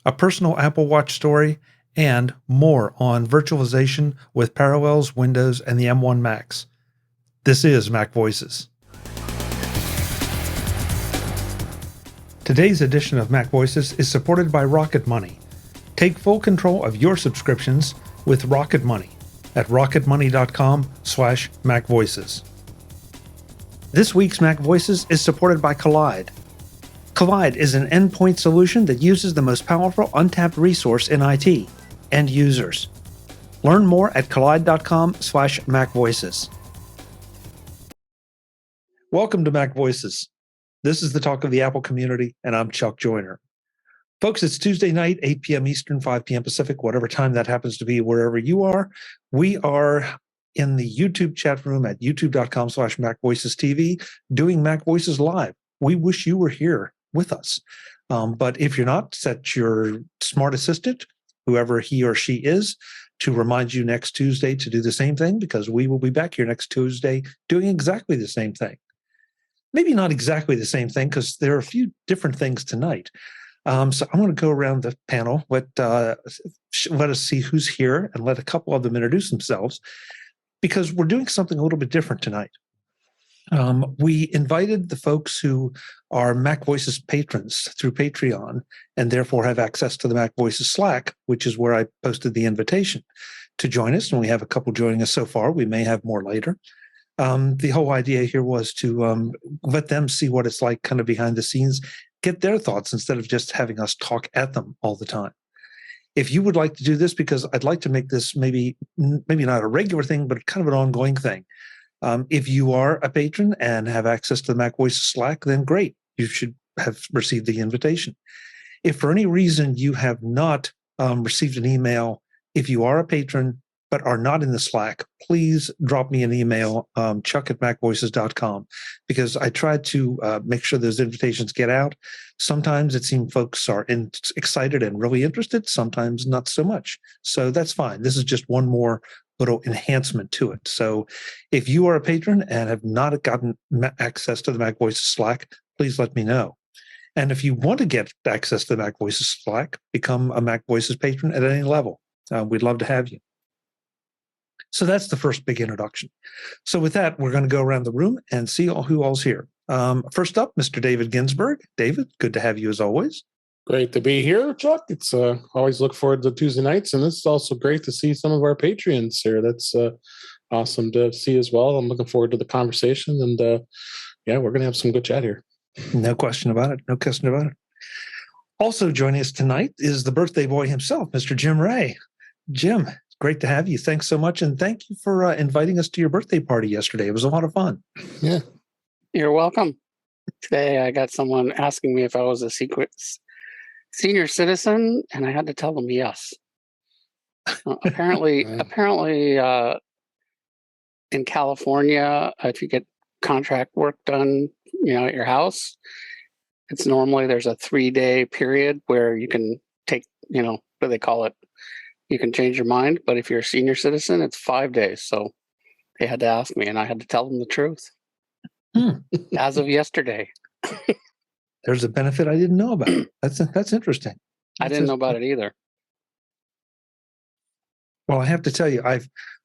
a personal Apple Watch story, and more on virtualization with Parallels, Windows, and the M1 Macs. This is MacVoices. Today's edition of MacVoices is supported by RocketMoney. Take full control of your subscriptions with RocketMoney at rocketmoney.com/MacVoices. This week's MacVoices is supported by Kolide. Kolide is an endpoint solution that uses the most powerful untapped resource in IT, end users. Learn more at kolide.com/MacVoices. Welcome to MacVoices. This is the talk of the Apple community, and I'm Chuck Joyner. Folks, it's Tuesday night, 8 p.m. Eastern, 5 p.m. Pacific, whatever time that happens to be, wherever you are. We are in the YouTube chat room at youtube.com/MacVoicesTV doing MacVoices Live. We wish you were here with us. But if you're not, set your smart assistant, whoever he or she is, to remind you next Tuesday to do the same thing, because we will be back here next Tuesday doing exactly the same thing. Maybe not exactly the same thing, because there are a few different things tonight. So I'm going to go around the panel, let us see who's here, and let a couple of them introduce themselves, because we're doing something a little bit different tonight. We invited the folks who are MacVoices patrons through Patreon, and therefore have access to the MacVoices Slack, which is where I posted the invitation to join us. And we have a couple joining us so far. We may have more later. The whole idea here was to let them see what it's like kind of behind the scenes, get their thoughts instead of just having us talk at them all the time. If you would like to do this, because I'd like to make this maybe not a regular thing, but kind of an ongoing thing. If you are a patron and have access to the MacVoices Slack, then great. You should have received the invitation. If for any reason you have not received an email, if you are a patron but are not in the Slack, please drop me an email, chuck@macvoices.com, because I try to make sure those invitations get out. Sometimes it seems folks are excited and really interested, sometimes not so much. So that's fine. This is just one more little enhancement to it. So if you are a patron and have not gotten access to the MacVoices Slack, please let me know. And if you want to get access to the MacVoices Slack, become a MacVoices patron at any level. We'd love to have you. So that's the first big introduction. So with that, we're going to go around the room and see who all's here. First up, Mr. David Ginsburg. David, good to have you as always. Great to be here, Chuck. It's always look forward to Tuesday nights, and this is also great to see some of our Patreons here. That's awesome to see as well. I'm looking forward to the conversation, and yeah, we're going to have some good chat here. No question about it. No question about it. Also joining us tonight is the birthday boy himself, Mr. Jim Ray. Jim, great to have you. Thanks so much, and thank you for inviting us to your birthday party yesterday. It was a lot of fun. Yeah. You're welcome. Today I got someone asking me if I was a secret senior citizen, and I had to tell them yes. Apparently, in California, if you get contract work done, at your house, it's normally there's a 3-day period where you can take, what do they call it? You can change your mind. But if you're a senior citizen, it's 5 days. So they had to ask me, and I had to tell them the truth. As of yesterday. There's a benefit I didn't know about. That's interesting. I didn't know about it either. Well, I have to tell you,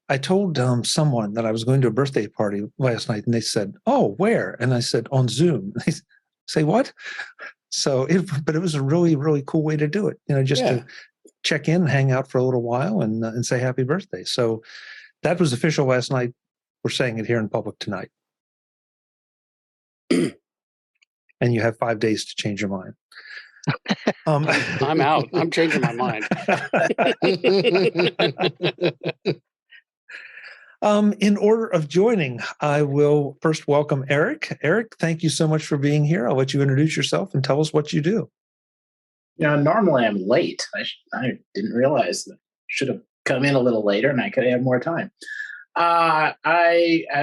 I told someone that I was going to a birthday party last night, and they said, "Oh, where?" And I said, "On Zoom." And they say, "What?" So, but it was a really, really cool way to do it. To check in, hang out for a little while, and say happy birthday. So that was official last night. We're saying it here in public tonight. And you have 5 days to change your mind. I'm out. I'm changing my mind. In order of joining, I will first welcome Eric. Eric, thank you so much for being here. I'll let you introduce yourself and tell us what you do. Normally I'm late. I didn't realize that. Should have come in a little later, and I could have more time. I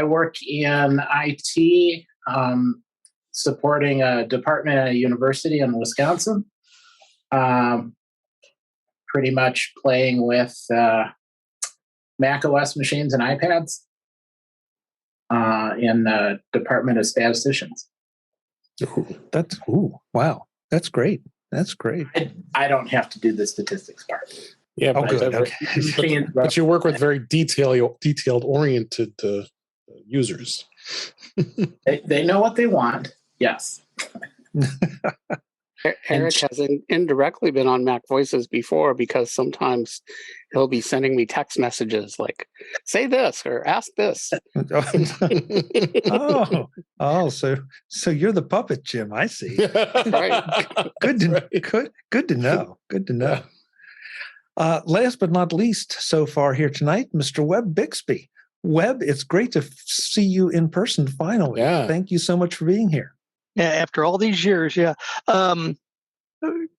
work in IT, supporting a department at a university in Wisconsin. Pretty much playing with Mac OS machines and iPads in the Department of Statisticians. Wow, that's great. That's great. I don't have to do the statistics part. Yeah, Oh, but, good. Okay. but you work with very detailed oriented users. They know what they want. Yes. Eric has indirectly been on MacVoices before because sometimes he'll be sending me text messages like, say this or ask this. So you're the puppet, Jim. I see. Right. Good to know. Good to know. Last but not least, so far here tonight, Mr. Webb Bixby. Webb, it's great to see you in person finally. Yeah. Thank you so much for being here. Yeah, after all these years, yeah.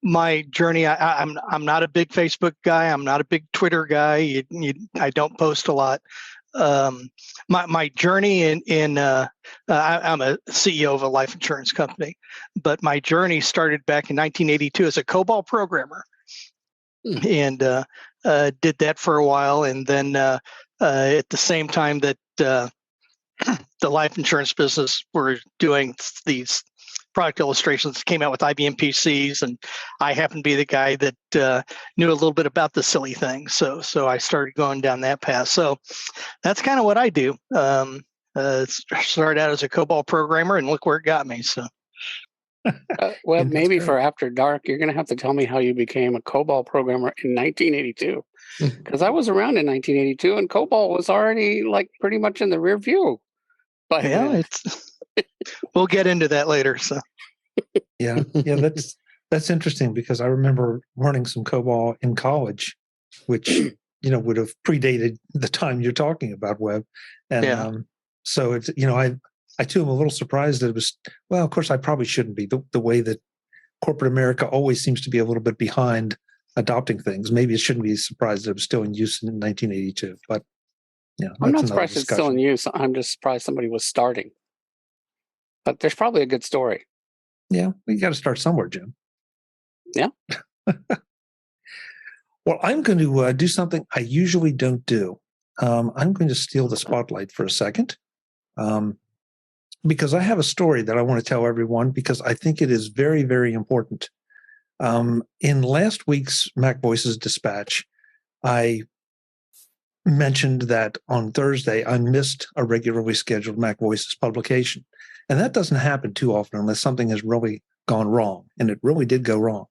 My journey, I'm not a big Facebook guy. I'm not a big Twitter guy. I don't post a lot. My journey I'm a CEO of a life insurance company, but my journey started back in 1982 as a COBOL programmer, and did that for a while, and then at the same time that the life insurance business were doing these product illustrations, came out with IBM PCs, and I happened to be the guy that knew a little bit about the silly thing. So I started going down that path. So that's kind of what I do. Started out as a COBOL programmer, and look where it got me. So. Well, maybe for After Dark, you're going to have to tell me how you became a COBOL programmer in 1982. Because I was around in 1982, and COBOL was already like pretty much in the rear view. But yeah, we'll get into that later. So. Yeah, that's interesting because I remember learning some COBOL in college, which would have predated the time you're talking about, Webb. And so it's I too am a little surprised that it was. Well, of course, I probably shouldn't be. The way that corporate America always seems to be a little bit behind adopting things. Maybe it shouldn't be surprised that it was still in use in 1982. But I'm not surprised it's still in use. I'm just surprised somebody was starting. But there's probably a good story. Yeah, we got to start somewhere, Jim. Yeah. Well, I'm going to do something I usually don't do. I'm going to steal the spotlight for a second, because I have a story that I want to tell everyone because I think it is very, very important. In last week's MacVoices dispatch, I mentioned that on Thursday I missed a regularly scheduled MacVoices publication. And that doesn't happen too often unless something has really gone wrong. And it really did go wrong.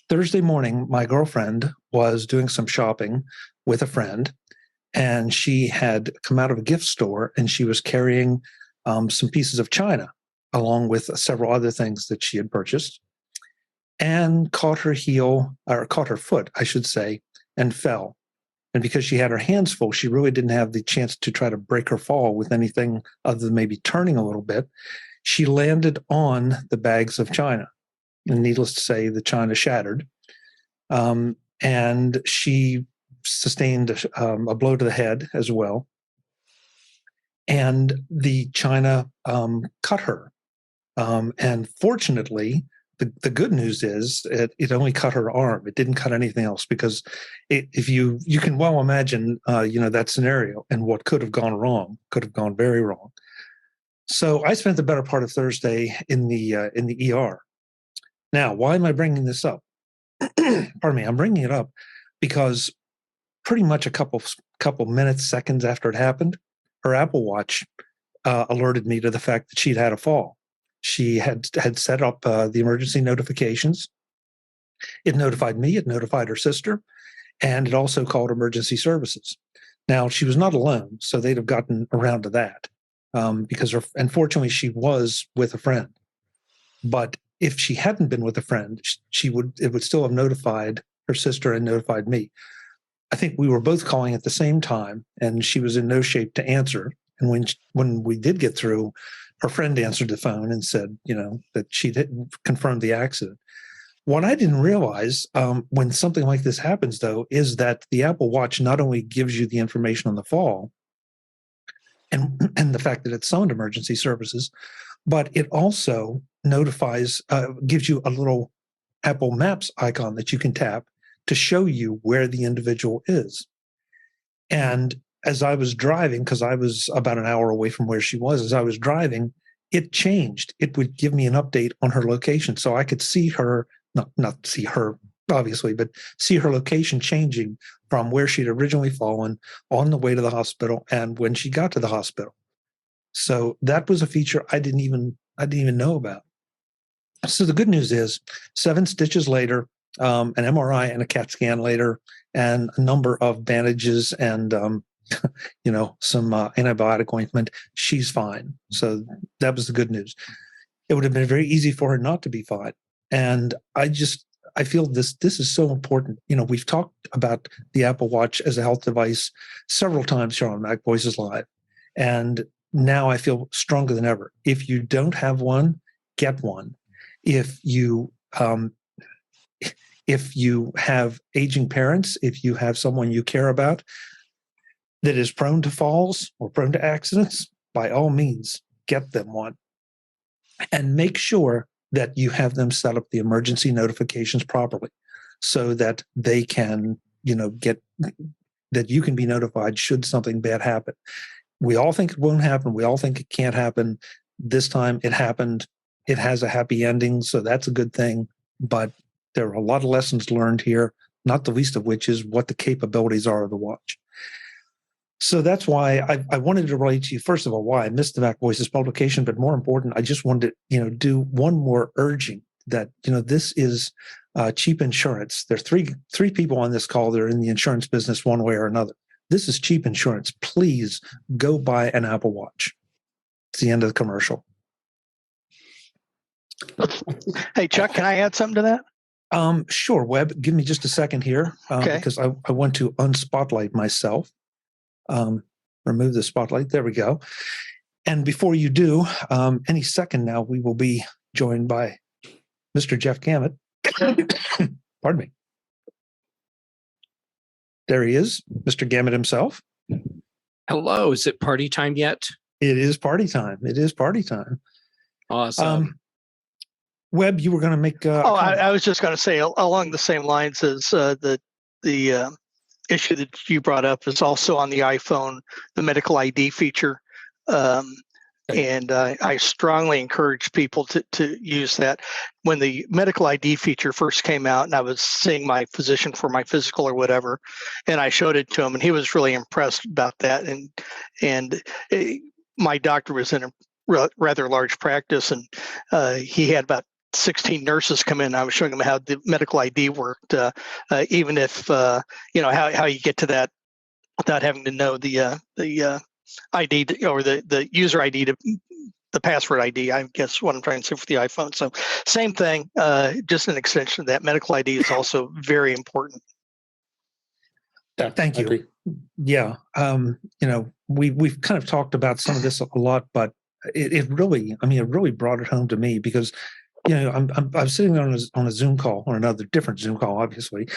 Thursday morning, my girlfriend was doing some shopping with a friend, and she had come out of a gift store and she was carrying some pieces of china along with several other things that she had purchased, and caught her foot, I should say, and fell. And because she had her hands full, she really didn't have the chance to try to break her fall with anything other than maybe turning a little bit. She landed on the bags of china. And needless to say, the china shattered. And she sustained a blow to the head as well. And the china cut her. And fortunately, the good news is it only cut her arm. It didn't cut anything else, because if you can well imagine, that scenario and what could have gone wrong, could have gone very wrong. So I spent the better part of Thursday in the ER. Now, why am I bringing this up? Pardon me. I'm bringing it up because pretty much a couple minutes, seconds after it happened, her Apple Watch alerted me to the fact that she'd had a fall. She had set up the emergency notifications. It notified me, it notified her sister, and it also called emergency services. Now, she was not alone, so they'd have gotten around to that because unfortunately, she was with a friend. But if she hadn't been with a friend, it would still have notified her sister and notified me. I think we were both calling at the same time, and she was in no shape to answer. And when we did get through, her friend answered the phone and said, that she didn't confirm the accident. What I didn't realize when something like this happens, though, is that the Apple Watch not only gives you the information on the fall and the fact that it's summoned emergency services, but it also notifies, gives you a little Apple Maps icon that you can tap to show you where the individual is. And as I was driving, because I was about an hour away from where she was, as I was driving, it changed. It would give me an update on her location, so I could see her, not see her obviously, but see her location changing from where she'd originally fallen on the way to the hospital and when she got to the hospital. So that was a feature I didn't even know about. So the good news is 7 stitches later, an MRI and a CAT scan later, and a number of bandages and some antibiotic ointment, she's fine. So that was the good news. It would have been very easy for her not to be fine. And I feel this is so important. We've talked about the Apple Watch as a health device several times here on MacVoices Live. And now I feel stronger than ever. If you don't have one, get one. If you have aging parents, if you have someone you care about that is prone to falls or prone to accidents, by all means, get them one. And make sure that you have them set up the emergency notifications properly so that they can, that you can be notified should something bad happen. We all think it won't happen. We all think it can't happen. This time it happened. It has a happy ending, so that's a good thing. But there are a lot of lessons learned here, not the least of which is what the capabilities are of the watch. So that's why I wanted to relate to you, first of all, why I missed the MacVoices publication, but more important, I just wanted to, do one more urging that, this is cheap insurance. There are three people on this call that are in the insurance business one way or another. This is cheap insurance. Please go buy an Apple Watch. It's the end of the commercial. Hey, Chuck, can I add something to that? Sure, Webb. Give me just a second here because I want to unspotlight myself. Remove the spotlight. There we go. And before you do, any second now, we will be joined by Mr. Jeff Gamet. Pardon me. There he is, Mr. Gamet himself. Hello. Is it party time yet? It is party time. It is party time. Awesome. Webb, you were going to make. I was just going to say along the same lines as the issue that you brought up is also on the iPhone, the medical ID feature. And I strongly encourage people to use that. When the medical ID feature first came out and I was seeing my physician for my physical or whatever, and I showed it to him and he was really impressed about that. And my doctor was in a rather large practice and he had about 16 nurses come in. I was showing them how the medical ID worked, even if, how you get to that without having to know the ID or the user ID to the password ID, I guess what I'm trying to say for the iPhone. So same thing, just an extension of that. Medical ID is also very important. Yeah, thank you. I agree. Yeah. We've kind of talked about some of this a lot, but it really brought it home to me because, I'm sitting on a Zoom call, on another different Zoom call, obviously,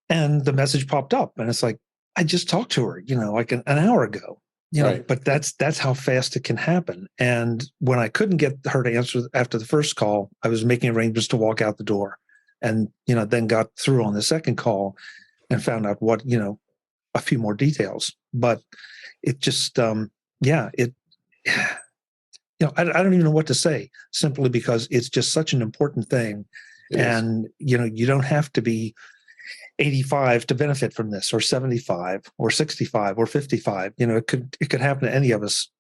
and the message popped up, and it's like, I just talked to her, like an hour ago, Right. But that's how fast it can happen. And when I couldn't get her to answer after the first call, I was making arrangements to walk out the door, and then got through on the second call and found out what a few more details. But it just, I don't even know what to say, simply because it's just such an important thing. And, you don't have to be 85 to benefit from this, or 75 or 65 or 55. It could happen to any of us.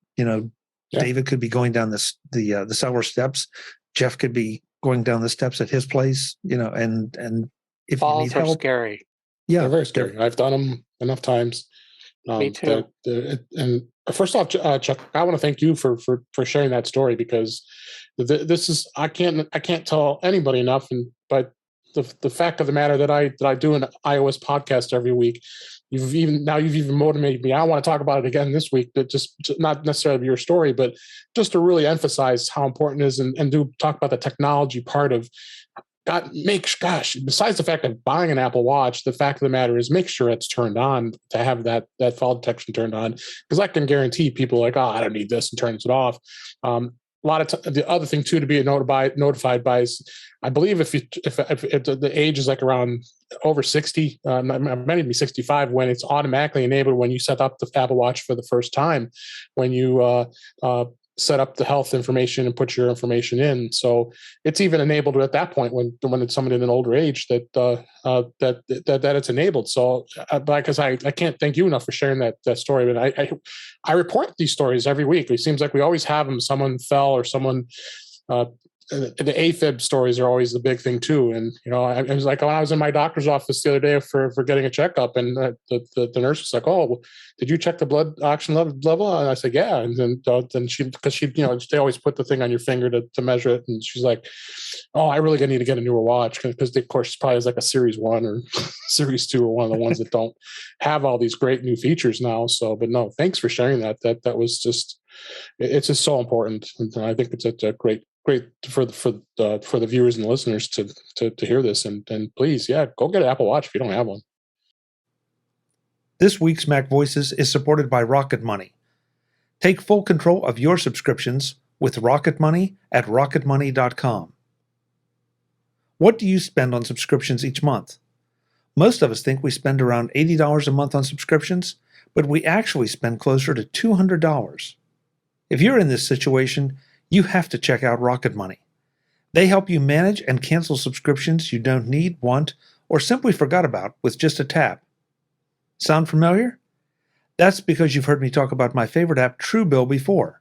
David could be going down the cellar steps. Jeff could be going down the steps at his place, and if Falls you need are help. scary. Yeah. They're very scary. I've done them enough times. Me too. And first off, Chuck, I want to thank you for sharing that story, because this is I can't tell anybody enough. But the fact of the matter that I do an iOS podcast every week, you've even motivated me. I want to talk about it again this week, but just not necessarily your story, but just to really emphasize how important it is and do talk about the technology part of. Besides the fact of buying an Apple Watch, the fact of the matter is make sure it's turned on, to have that fall detection turned on, because I can guarantee people are like, oh, I don't need this, and turns it off. A lot of the other thing too to be notified by is, I believe if the age is like around over 60, might be 65, when it's automatically enabled when you set up the Apple Watch for the first time, when you set up the health information and put your information in. So it's even enabled at that point when it's someone in an older age that it's enabled. So because I can't thank you enough for sharing that story. But I report these stories every week. It seems like we always have them. Someone fell or someone. The AFib stories are always the big thing too. And I was like, when I was in my doctor's office the other day for getting a checkup, and the nurse was like, "Oh, well, did you check the blood oxygen level?" And I said, "Yeah." And then she they always put the thing on your finger to measure it, and she's like, "Oh, I really need to get a newer watch because of course it's probably like a Series 1 or Series 2 or one of the ones that don't have all these great new features now." So, but no, thanks for sharing that. That was just, it's just so important, and I think it's a great for the viewers and the listeners to hear this, and please, go get an Apple Watch if you don't have one. This week's MacVoices is supported by RocketMoney. Take full control of your subscriptions with RocketMoney at RocketMoney.com. What do you spend on subscriptions each month? Most of us think we spend around $80 a month on subscriptions, but we actually spend closer to $200. If you're in this situation, you have to check out RocketMoney. They help you manage and cancel subscriptions you don't need, want, or simply forgot about with just a tap. Sound familiar? That's because you've heard me talk about my favorite app, Truebill, before.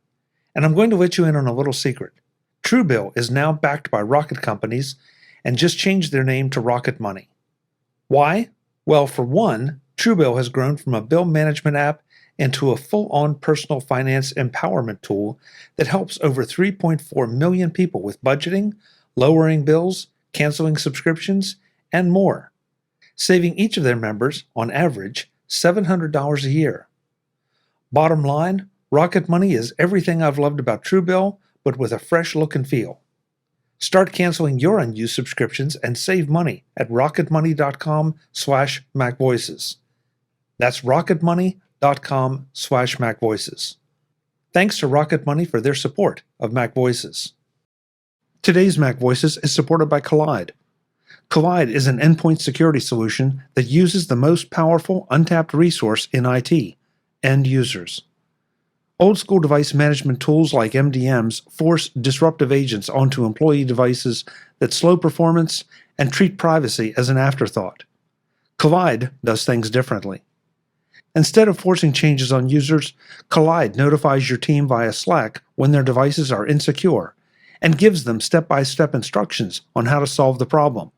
And I'm going to let you in on a little secret. Truebill is now backed by Rocket companies and just changed their name to RocketMoney. Why? Well, for one, Truebill has grown from a bill management app into a full-on personal finance empowerment tool that helps over 3.4 million people with budgeting, lowering bills, canceling subscriptions, and more, saving each of their members, on average, $700 a year. Bottom line, RocketMoney is everything I've loved about Truebill, but with a fresh look and feel. Start canceling your unused subscriptions and save money at rocketmoney.com/MacVoices. That's rocketmoney.com/MacVoices. Thanks to RocketMoney for their support of MacVoices. Today's MacVoices is supported by Kolide. Kolide is an endpoint security solution that uses the most powerful untapped resource in IT, end users. Old-school device management tools like MDMs force disruptive agents onto employee devices that slow performance and treat privacy as an afterthought. Kolide does things differently. Instead of forcing changes on users, Kolide notifies your team via Slack when their devices are insecure and gives them step-by-step instructions on how to solve the problem.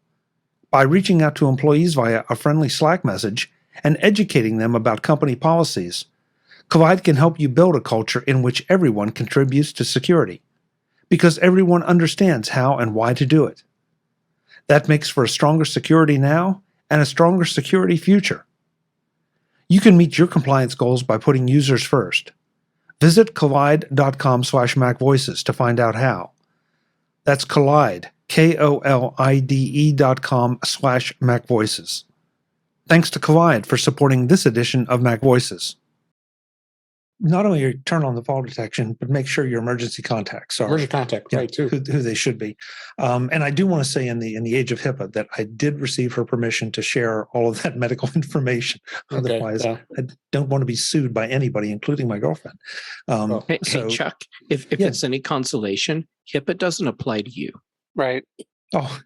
By reaching out to employees via a friendly Slack message and educating them about company policies, Kolide can help you build a culture in which everyone contributes to security, because everyone understands how and why to do it. That makes for a stronger security now and a stronger security future. You can meet your compliance goals by putting users first. Visit kolide.com/MacVoices to find out how. That's Kolide, KOLIDE.com/MacVoices. Thanks to Kolide for supporting this edition of MacVoices. Not only you turn on the fall detection, but make sure your emergency contacts are right too. Who they should be. And I do want to say, in the age of HIPAA, that I did receive her permission to share all of that medical information. Otherwise, I don't want to be sued by anybody, including my girlfriend. Hey, Chuck, if it's any consolation, HIPAA doesn't apply to you, Right. Oh,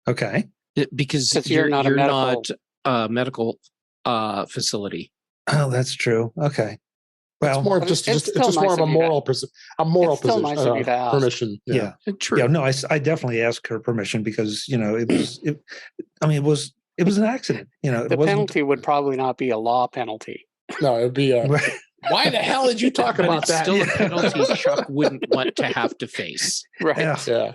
okay. Because you're not a medical facility. Oh, that's true. Okay. Well, it's more but just it's just it's just still more nice of a of you to- moral it's still nice of you to ask. permission. yeah. True. Yeah, no, I definitely asked her permission because it was an accident. The penalty would probably not be a law penalty. No, it'd be why the hell did you talk But about it's that? still a penalty Chuck wouldn't want to have to face. Right. Yeah.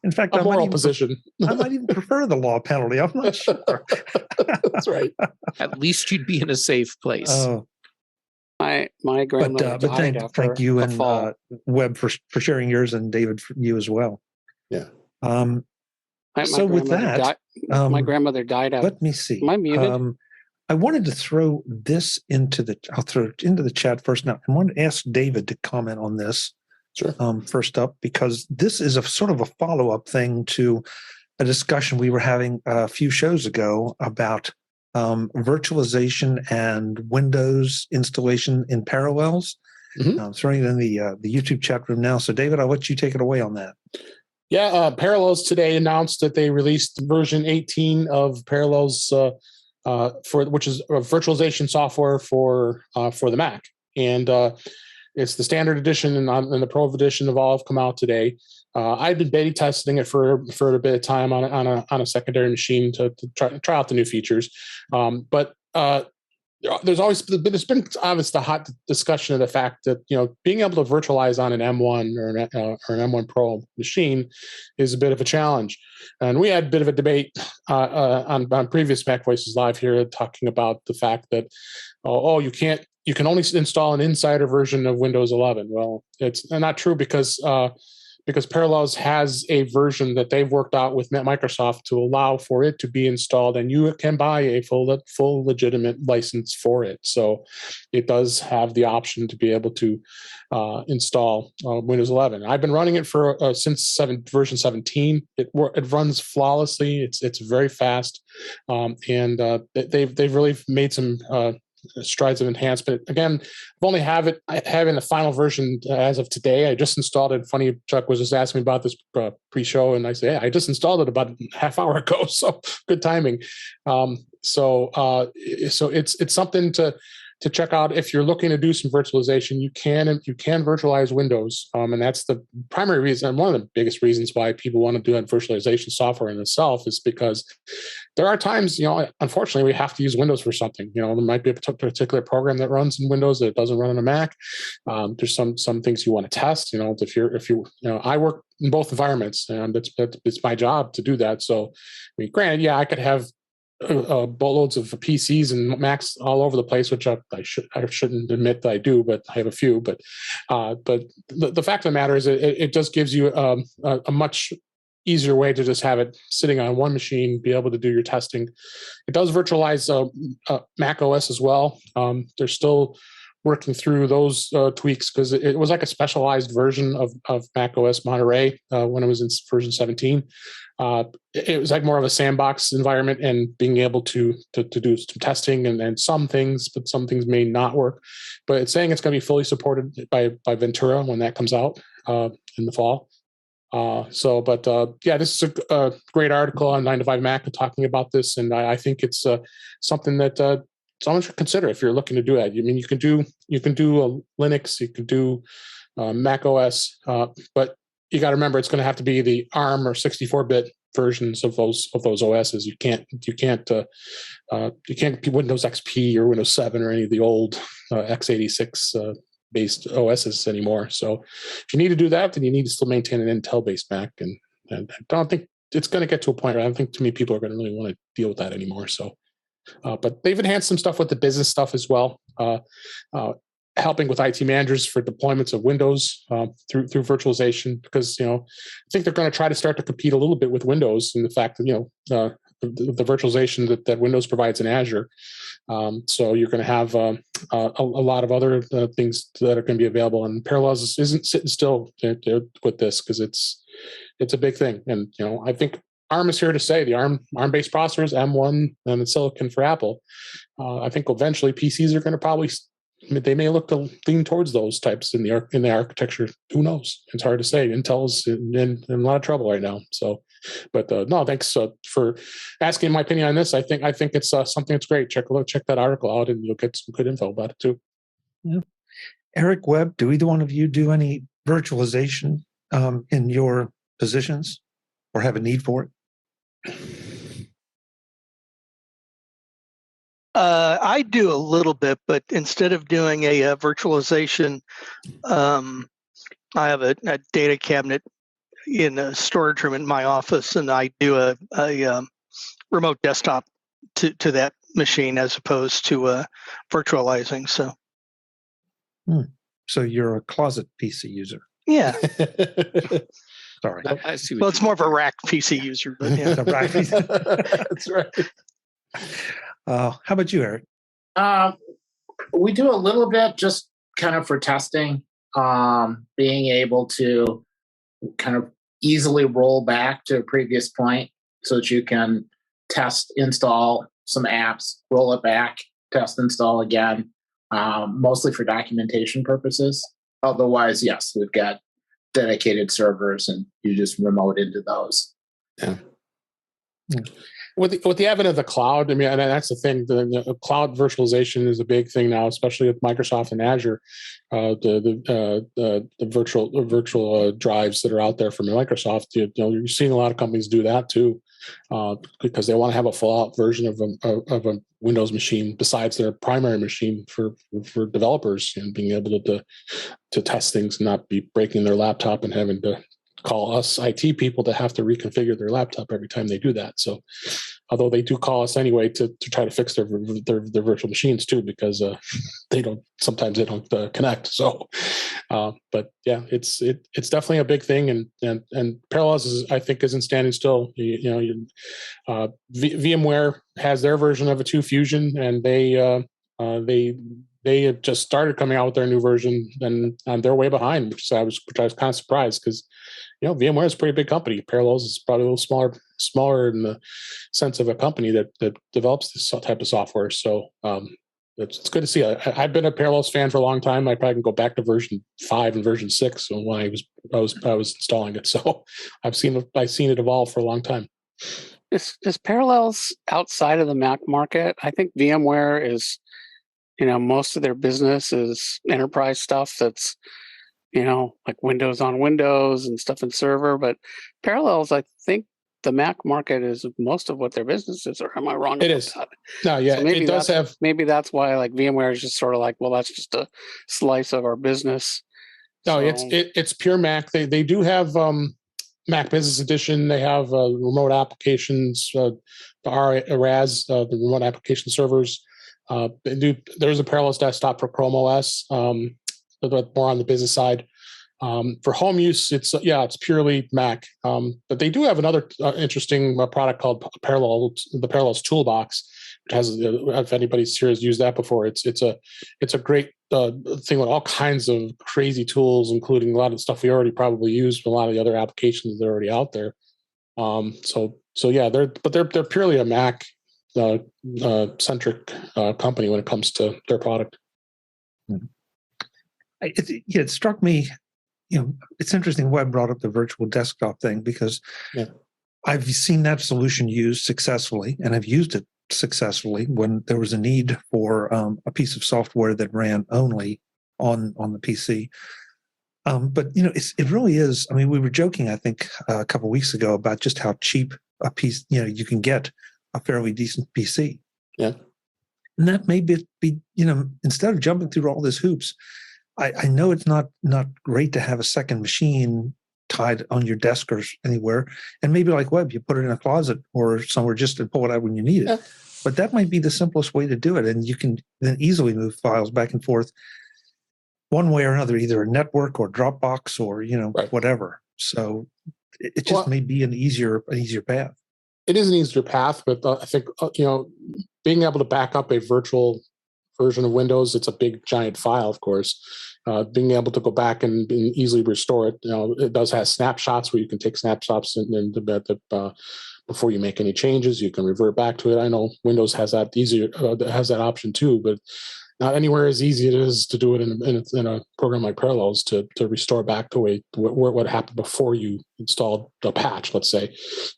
In fact, A moral position. I might even prefer the law penalty. I'm not sure. That's right. At least you'd be in a safe place. Oh, My grandmother but died after thank you a and fall. Webb for sharing yours, and David for you as well. Yeah. So with that, my grandmother died out. let me see. Am I muted? I wanted to throw this I'll throw it into the chat first. Now, I wanted to ask David to comment on this. Sure. First up, because this is a sort of a follow-up thing to a discussion we were having a few shows ago about virtualization and Windows installation in parallels. Throwing it in the YouTube chat room now. So, David, I'll let you take it away on that. Yeah, Parallels today announced that they released version 18 of Parallels, which is virtualization software for the Mac, and it's the standard edition and the Pro edition have all come out today. I've been beta testing it for a bit of time on a secondary machine to try out the new features, but there's been obviously the hot discussion of the fact that being able to virtualize on an M1 or an M1 Pro machine is a bit of a challenge, and we had a bit of a debate on previous MacVoices Live here talking about the fact that you can only install an insider version of Windows 11. Well, it's not true because Parallels has a version that they've worked out with Microsoft to allow for it to be installed, and you can buy a full legitimate license for it. So it does have the option to be able to install Windows 11. I've been running it for since version 17. It runs flawlessly. It's very fast, and they've really made some strides of enhancement. Again, I've only have it in the final version as of today. I just installed it. Funny, Chuck was just asking me about this pre-show, and I say, yeah, I just installed it about a half hour ago. So good timing. So it's something to check out if you're looking to do some virtualization. You can virtualize Windows, and that's the primary reason. And one of the biggest reasons why people want to do that virtualization software in itself is because there are times, unfortunately, we have to use Windows for something. There might be a particular program that runs in Windows that doesn't run on a Mac. There's some things you want to test. If you I work in both environments, and it's my job to do that. So, granted, yeah, I could have boatloads of PCs and Macs all over the place, which I shouldn't admit that I do, but I have a few. But the fact of the matter is, it just gives you a much easier way to just have it sitting on one machine, be able to do your testing. It does virtualize Mac OS as well. They're still working through those tweaks because it was like a specialized version of Mac OS Monterey when it was in version 17. It was like more of a sandbox environment, and being able to do some testing and some things, but some things may not work. But it's saying it's going to be fully supported by Ventura when that comes out in the fall. This is a great article on 9to5Mac talking about this, and I think it's something that someone should consider if you're looking to do that. I mean, you can do Linux, you can do Mac OS, but you got to remember it's going to have to be the ARM or 64-bit versions of those OSs. You can't Windows XP or Windows 7 or any of the old x86 based OSs anymore. So if you need to do that, then you need to still maintain an Intel-based Mac. And I don't think it's going to get to a point where I don't think too many people are going to really want to deal with that anymore. So, but they've enhanced some stuff with the business stuff as well, helping with IT managers for deployments of Windows through virtualization, because I think they're going to try to start to compete a little bit with Windows in the fact that the virtualization that Windows provides in Azure. So you're going to have a lot of other things that are going to be available, and Parallels isn't sitting still with this because it's a big thing. And I think ARM is here to stay. The ARM-based processors, M1, and the silicon for Apple. I think eventually PCs are going to probably. They may look to lean towards those types in the architecture. Who knows? It's hard to say. Intel's in a lot of trouble right now. So, but no, thanks for asking my opinion on this. I think it's something that's great. Check that article out, and you'll get some good info about it too. Yeah. Eric Webb, do either one of you do any virtualization in your positions, or have a need for it? I do a little bit, but instead of doing a virtualization, I have a data cabinet in a storage room in my office, and I do a remote desktop to that machine as opposed to virtualizing. So you're a closet PC user. Yeah. Sorry. I see. Well, it's more of a rack PC user, but yeah. Rack PC. That's right. How about you, Eric? We do a little bit just kind of for testing, being able to kind of easily roll back to a previous point so that you can test, install some apps, roll it back, test, install again, mostly for documentation purposes. Otherwise, yes, we've got dedicated servers, and you just remote into those. Yeah. With the advent of the cloud, I mean, and that's the thing. The cloud virtualization is a big thing now, especially with Microsoft and Azure. The virtual drives that are out there from Microsoft, you're seeing a lot of companies do that too, because they want to have a full-out version of a Windows machine besides their primary machine for developers, and being able to test things and not be breaking their laptop and having to call us IT people to have to reconfigure their laptop every time they do that. So, although they do call us anyway to try to fix their virtual machines too, because sometimes they don't connect. So, but yeah, it's definitely a big thing, and Parallels I think isn't standing still. VMware has their version of a 2 Fusion, and they had just started coming out with their new version, and they're way behind, which I was kind of surprised, because VMware is a pretty big company. Parallels is probably a little smaller in the sense of a company that develops this type of software. So it's good to see. I've been a Parallels fan for a long time. I probably can go back to version 5 and version 6 when I was installing it. So I've seen it evolve for a long time. Is Parallels outside of the Mac market? I think VMware is, most of their business is enterprise stuff that's, like Windows on Windows and stuff in server. But Parallels, I think the Mac market is most of what their business is, or am I wrong? It is. No, yeah, so it does have. Maybe that's why like VMware is just sort of like, well, that's just a slice of our business. No, it's pure Mac. They do have Mac Business Edition. They have remote applications, the RAS, the remote application servers. There's a Parallels desktop for Chrome OS, but more on the business side. For home use, it's purely Mac. But they do have another interesting product called the Parallels Toolbox, which has, if anybody here has used that before, it's a great thing with all kinds of crazy tools, including a lot of the stuff we already probably use for a lot of the other applications that are already out there. So yeah, they're purely a Mac centric company when it comes to their product. It struck me, it's interesting Webb brought up the virtual desktop thing, because I've seen that solution used successfully, and I've used it successfully when there was a need for a piece of software that ran only on the PC. But it really is. I mean, we were joking, I think, a couple of weeks ago about just how cheap a piece, you can get a fairly decent PC. Yeah. And that may be instead of jumping through all these hoops, I know it's not great to have a second machine tied on your desk or anywhere, and maybe like Webb, you put it in a closet or somewhere just to pull it out when you need it. Yeah. But that might be the simplest way to do it, and you can then easily move files back and forth one way or another, either a network or Dropbox or right. Whatever. So it just may be an easier path. It is an easier path, but I think being able to back up a virtual version of Windows, it's a big giant file, of course. Being able to go back and easily restore it, it does have snapshots where you can take snapshots and before you make any changes, you can revert back to it. I know Windows has that has that option too, but not anywhere as easy it is to do it in a program like Parallels to restore back to what happened before you installed the patch, let's say,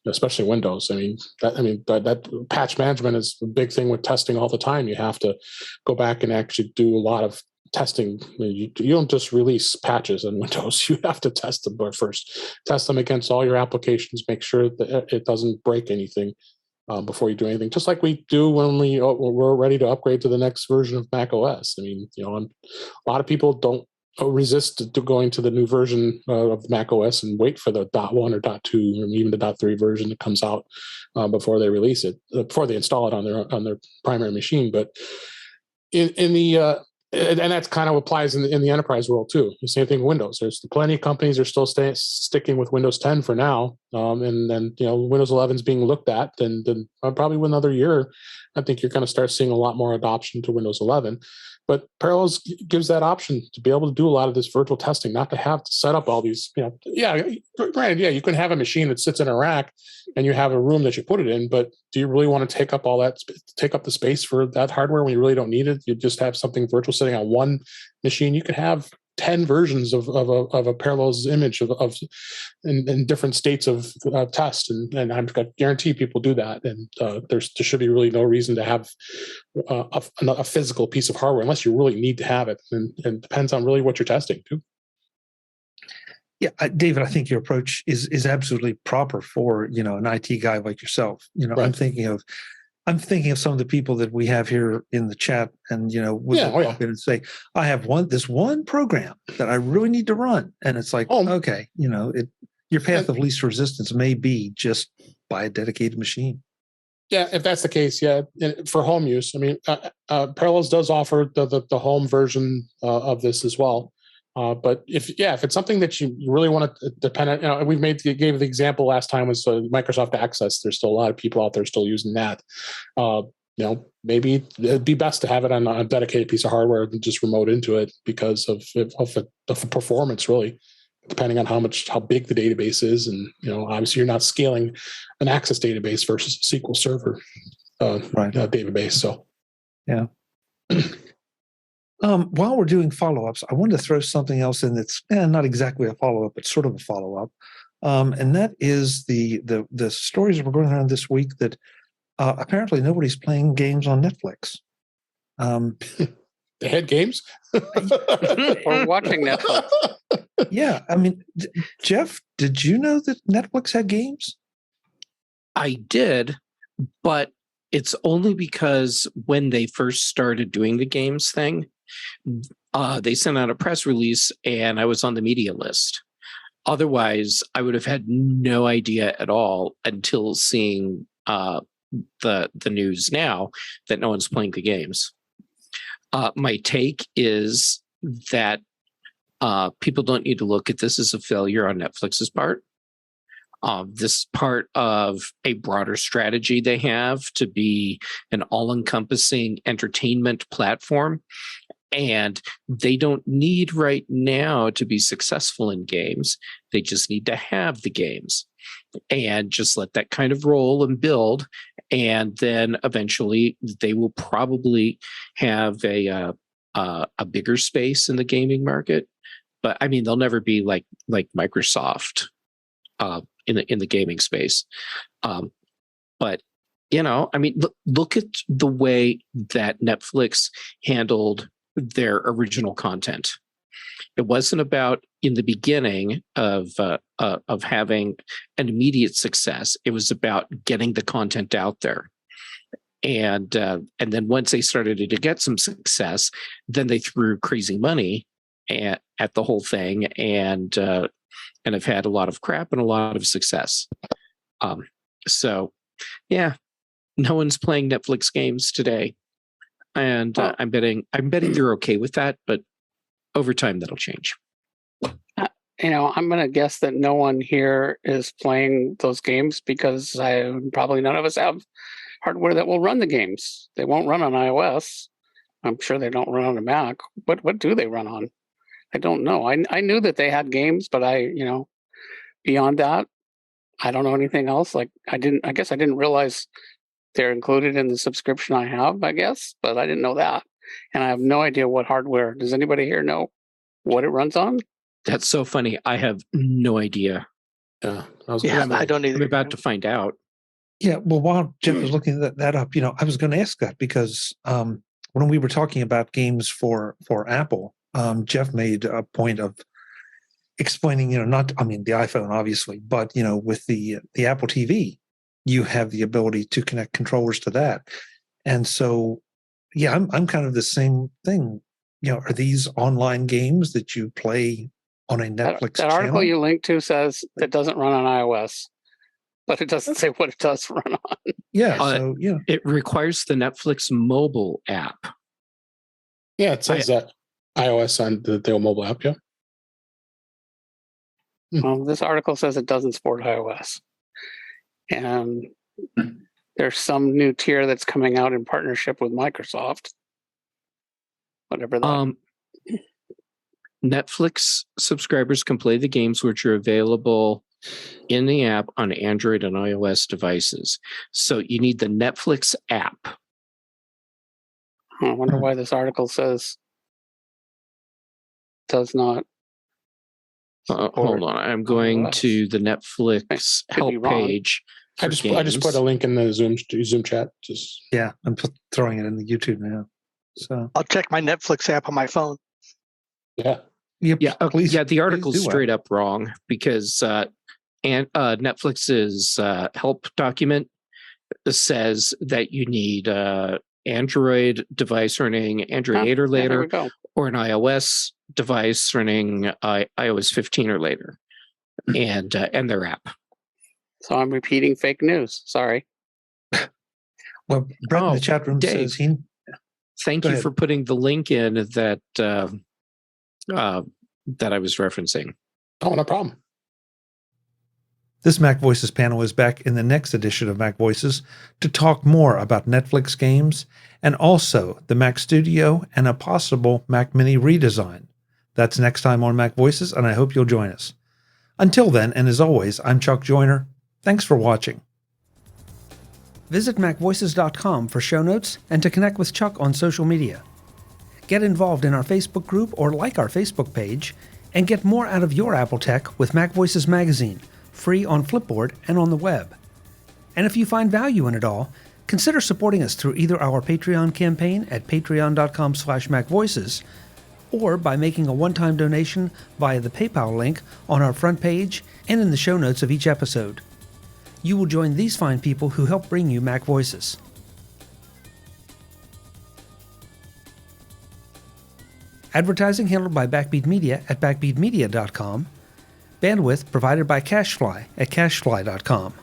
especially Windows. That patch management is a big thing with testing all the time. You have to go back and actually do a lot of testing. You don't just release patches in Windows. You have to test them first. Test them against all your applications. Make sure that it doesn't break anything before you do anything. Just like we do when we're ready to upgrade to the next version of Mac OS. A lot of people don't resist to going to the new version of Mac OS and wait for the .1 or .2 or even the .3 version that comes out before they release it, before they install it on their primary machine. But in the and that kind of applies in the enterprise world too. The same thing with Windows. There's plenty of companies are still sticking with Windows 10 for now, and then Windows 11 is being looked at, then probably within another year, I think you're going to start seeing a lot more adoption to Windows 11. But Parallels gives that option to be able to do a lot of this virtual testing, not to have to set up all these. Granted, you can have a machine that sits in a rack, and you have a room that you put it in. But do you really want to take up the space for that hardware when you really don't need it? You just have something virtual sitting on one machine. You could have 10 versions of a Parallels image in different states of test, and I guarantee people do that. And there should be really no reason to have a physical piece of hardware unless you really need to have it. And it depends on really what you're testing too. Yeah, David, I think your approach is absolutely proper for an IT guy like yourself. Right. I'm thinking of some of the people that we have here in the chat, and pop in and say, I have this one program that I really need to run, and it's like, okay, your path of least resistance may be just buy a dedicated machine. Yeah, if that's the case, for home use, I mean, Parallels does offer the home version of this as well. But if it's something that you really want to depend on, we gave the example last time was Microsoft Access. There's still a lot of people out there still using that. Maybe it'd be best to have it on a dedicated piece of hardware than just remote into it because of the performance, really, depending on how big the database is, and obviously you're not scaling an Access database versus a SQL Server database. So yeah. While we're doing follow-ups, I wanted to throw something else in that's not exactly a follow-up, but sort of a follow-up. And that is the stories that we're going around this week that apparently nobody's playing games on Netflix. They had games? Or watching Netflix. Yeah. I mean, Jeff, did you know that Netflix had games? I did, but it's only because when they first started doing the games thing, they sent out a press release and I was on the media list. Otherwise, I would have had no idea at all until seeing the news now that no one's playing the games. My take is that people don't need to look at this as a failure on Netflix's part. This is part of a broader strategy they have to be an all-encompassing entertainment platform. And they don't need right now to be successful in games. They just need to have the games and just let that kind of roll and build. And then eventually they will probably have a bigger space in the gaming market. But I mean, they'll never be like Microsoft in the gaming space. But I mean, look at the way that Netflix handled their original content. It wasn't about in the beginning of having an immediate success. It was about getting the content out there, and then once they started to get some success, then they threw crazy money at the whole thing, and have had a lot of crap and a lot of success. So, yeah, no one's playing Netflix games today. And I'm betting they're okay with that, but over time that'll change. I'm going to guess that no one here is playing those games because probably none of us have hardware that will run the games. They won't run on iOS. I'm sure they don't run on a Mac. What do they run on? I don't know. I knew that they had games, but beyond that, I don't know anything else. I guess I didn't realize they're included in the subscription I have, I guess, but I didn't know that. And I have no idea what hardware. Does anybody here know what it runs on? That's so funny. I have no idea. Yeah, I don't either. I'm about to find out. Yeah, well, while Jeff was looking that up, I was going to ask that because when we were talking about games for Apple, Jeff made a point of explaining, the iPhone obviously, but with the Apple TV, you have the ability to connect controllers to that. And so, yeah, I'm kind of the same thing. Are these online games that you play on a Netflix that article you linked to says it doesn't run on iOS, but it doesn't say what it does run on. Yeah, it requires the Netflix mobile app. Yeah, it says that iOS on the mobile app, yeah. Well, this article says it doesn't support iOS. And there's some new tier that's coming out in partnership with Microsoft. Whatever that. Netflix subscribers can play the games which are available in the app on Android and iOS devices. So you need the Netflix app. I wonder why this article says does not. Hold on, I'm going to the Netflix help page. I just put a link in the Zoom chat. Just Yeah, I'm throwing it in the YouTube now. So I'll check my Netflix app on my phone. yeah. Please, the article's please do straight up wrong because Netflix's help document says that you need Android device running Android 8 or later, or an iOS device running iOS 15 or later, and their app. So I'm repeating fake news. Sorry. Well, Brett in the chat room Dave, says thank you for putting the link in that that I was referencing. Oh, no problem. This Mac Voices panel is back in the next edition of Mac Voices to talk more about Netflix games and also the Mac Studio and a possible Mac Mini redesign. That's next time on Mac Voices, and I hope you'll join us. Until then, and as always, I'm Chuck Joyner. Thanks for watching. Visit MacVoices.com for show notes and to connect with Chuck on social media. Get involved in our Facebook group or like our Facebook page, and get more out of your Apple tech with Mac Voices Magazine, free on Flipboard and on the web. And if you find value in it all, consider supporting us through either our Patreon campaign at patreon.com/MacVoices or by making a one-time donation via the PayPal link on our front page and in the show notes of each episode. You will join these fine people who help bring you Mac Voices. Advertising handled by Backbeat Media at backbeatmedia.com. Bandwidth provided by CacheFly at cachefly.com.